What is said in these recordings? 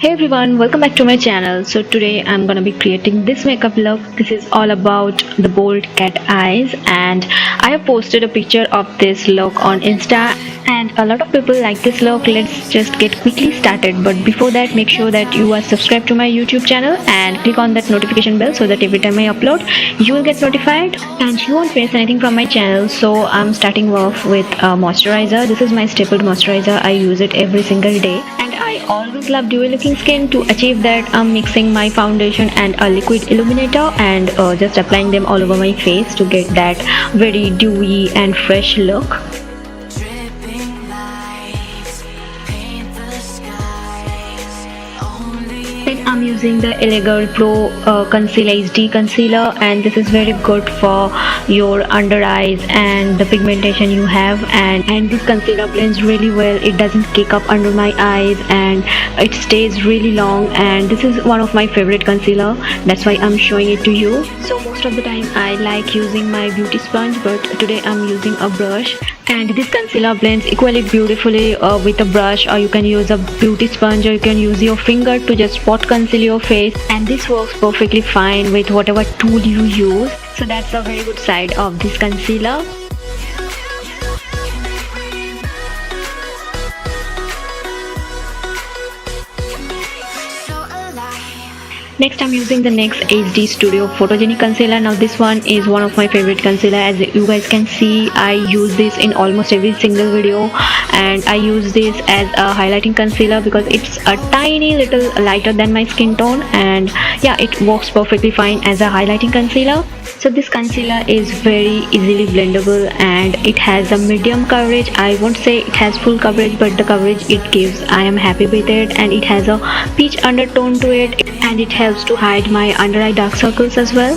Hey everyone, welcome back to my channel. So today I'm gonna be creating this makeup look. This is all about the bold cat eyes, and I have posted a picture of this look on Insta and a lot of people like this look. Let's just get quickly started, but before that make sure that you are subscribed to my YouTube channel and click on that notification bell so that every time I upload you will get notified and you won't miss anything from my channel. So I'm starting off with a moisturizer. This is my staple moisturizer. I use it every single day and I always love dewy looking skin. To achieve that, I'm mixing my foundation and a liquid illuminator and just applying them all over my face to get that very dewy and fresh look. Then I'm using the Elegant Pro Concealer HD Concealer, and this is very good for your under eyes and the pigmentation you have, and this concealer blends really well. It doesn't kick up under my eyes and it stays really long, and this is one of my favorite concealer. That's why I'm showing it to you. So most of the time I like using my beauty sponge, but today I'm using a brush, and this concealer blends equally beautifully with a brush, or you can use a beauty sponge, or you can use your finger to just spot conceal your face, and this works perfectly fine with whatever tool you use. So that's a very good side of this concealer. Next I'm using the NYX HD Studio Photogenic Concealer. Now this one is one of my favorite concealer. As you guys can see, I use this in almost every single video, and I use this as a highlighting concealer because it's a tiny little lighter than my skin tone, and yeah, it works perfectly fine as a highlighting concealer. So this concealer is very easily blendable and it has a medium coverage. I won't say it has full coverage, but the coverage it gives, I am happy with it, and it has a peach undertone to it, and it helps to hide my under eye dark circles as well.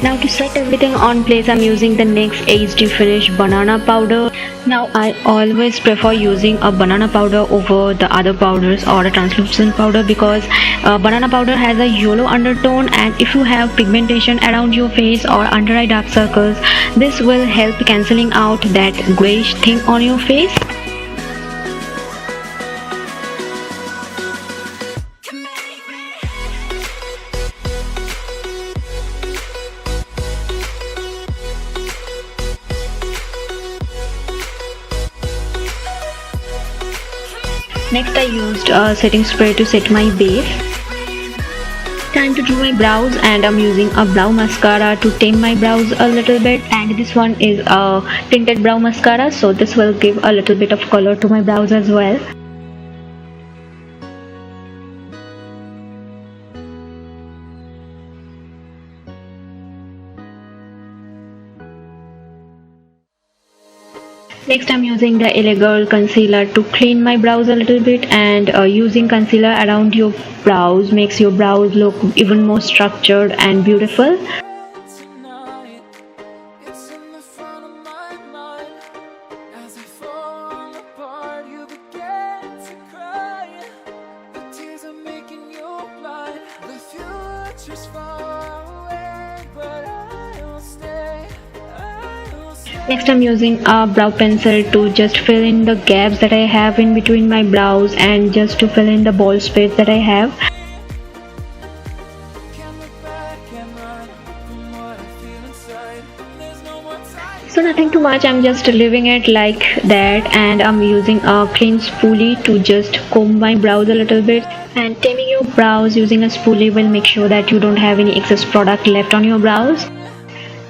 Now to set everything on place, I'm using the NYX HD Finish Banana Powder. Now I always prefer using a banana powder over the other powders or a translucent powder because banana powder has a yellow undertone, and if you have pigmentation around your face or under eye dark circles, this will help cancelling out that grayish thing on your face. Next I used a setting spray to set my base. Time to do my brows, and I'm using a brow mascara to tame my brows a little bit, and this one is a tinted brow mascara, so this will give a little bit of color to my brows as well. Next I'm using the Elegant concealer to clean my brows a little bit, and using concealer around your brows makes your brows look even more structured and beautiful. Next I'm using a brow pencil to just fill in the gaps that I have in between my brows, and just to fill in the bald space that I have. So nothing too much, I'm just leaving it like that, and I'm using a clean spoolie to just comb my brows a little bit. And taming your brows using a spoolie will make sure that you don't have any excess product left on your brows.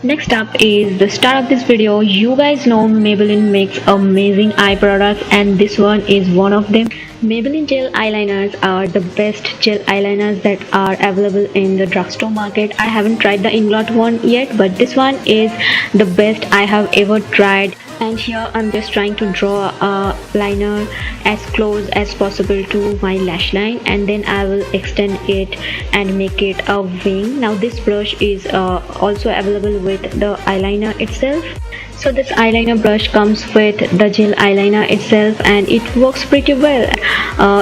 Next up is the star of this video. You guys know Maybelline makes amazing eye products, and this one is one of them. Maybelline gel eyeliners are the best gel eyeliners that are available in the drugstore market. I haven't tried the Inglot one yet, but this one is the best I have ever tried. And here I'm just trying to draw a liner as close as possible to my lash line, and then I will extend it and make it a wing. Now this brush is also available with the eyeliner itself. So this eyeliner brush comes with the gel eyeliner itself, and it works pretty well.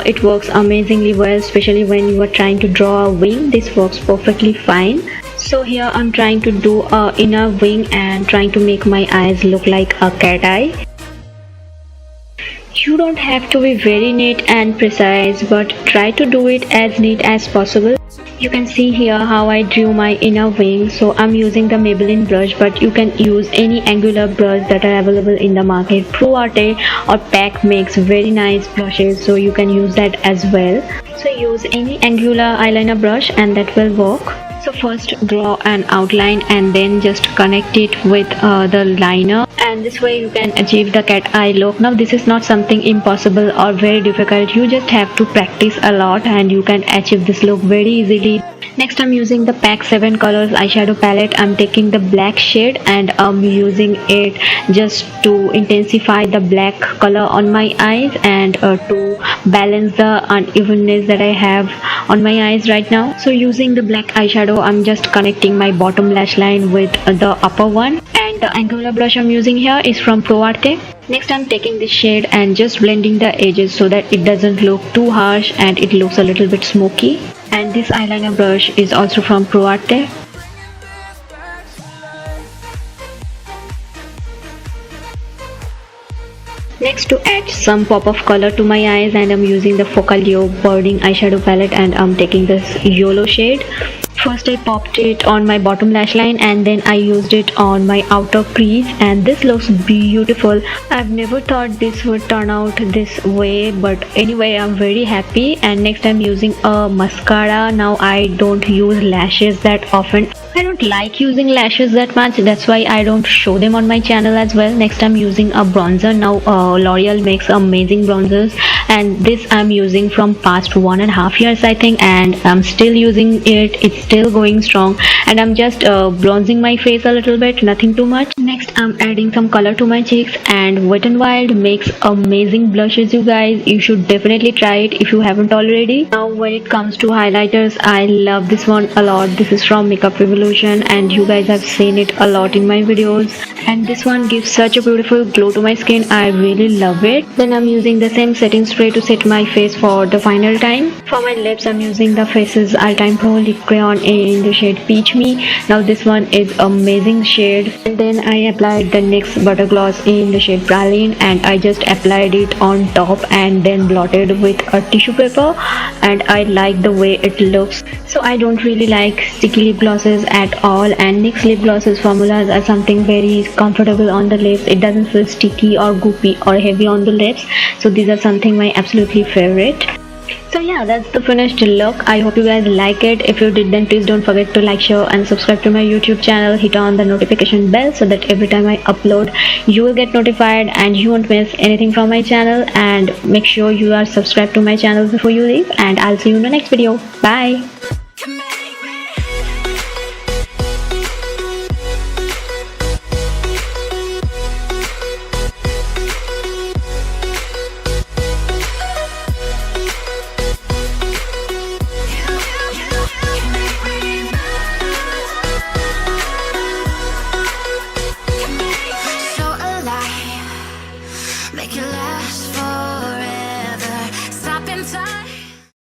It works amazingly well, especially when you are trying to draw a wing. This works perfectly fine. So here I'm trying to do a inner wing and trying to make my eyes look like a cat eye. You don't have to be very neat and precise, but try to do it as neat as possible. You can see here how I drew my inner wing. So I'm using the Maybelline brush, but you can use any angular brush that are available in the market. ProArt or PAC makes very nice brushes, so you can use that as well. So use any angular eyeliner brush and that will work. So first draw an outline and then just connect it with the liner, and this way you can achieve the cat eye look. Now this is not something impossible or very difficult. You just have to practice a lot and you can achieve this look very easily. Next I'm using the PAC 7 colors eyeshadow palette. I'm taking the black shade and I'm using it just to intensify the black color on my eyes and to balance the unevenness that I have on my eyes right now. So using the black eyeshadow, I'm just connecting my bottom lash line with the upper one, and the angular blush I'm using here is from ProArt. Next I'm taking this shade and just blending the edges so that it doesn't look too harsh and it looks a little bit smoky. And this eyeliner brush is also from ProArt. Next, to add some pop of color to my eyes, and I'm using the Focalio Birding eyeshadow palette and I'm taking this yellow shade. First I popped it on my bottom lash line and then I used it on my outer crease, and this looks beautiful. I've never thought this would turn out this way, but anyway I'm very happy. And next I'm using a mascara. Now I don't use lashes that often. I don't like using lashes that much, that's why I don't show them on my channel as well. Next I'm using a bronzer. Now L'Oreal makes amazing bronzers, and this I'm using from past 1.5 years I think, and I'm still using it. It's still going strong, and I'm just bronzing my face a little bit, nothing too much. Next I'm adding some color to my cheeks, and Wet n Wild makes amazing blushes, you guys. You should definitely try it if you haven't already. Now when it comes to highlighters, I love this one a lot. This is from Makeup Revolution, and you guys have seen it a lot in my videos, and this one gives such a beautiful glow to my skin. I really love it. Then I'm using the same setting spray to set my face for the final time. For my lips I'm using the Faces All-Time Pro lip crayon in the shade Peach Me. Now this one is amazing shade. And then I applied the NYX butter gloss in the shade Praline, and I just applied it on top and then blotted with a tissue paper, and I like the way it looks. So I don't really like sticky lip glosses at all, and NYX lip glosses formulas are something very comfortable on the lips. It doesn't feel sticky or goopy or heavy on the lips, so these are something my absolutely favorite. So yeah, that's the finished look. I hope you guys like it. If you did, then please don't forget to like, share and subscribe to my YouTube channel. Hit on the notification bell so that every time I upload you will get notified and you won't miss anything from my channel. And make sure you are subscribed to my channel before you leave, and I'll see you in the next video. Bye.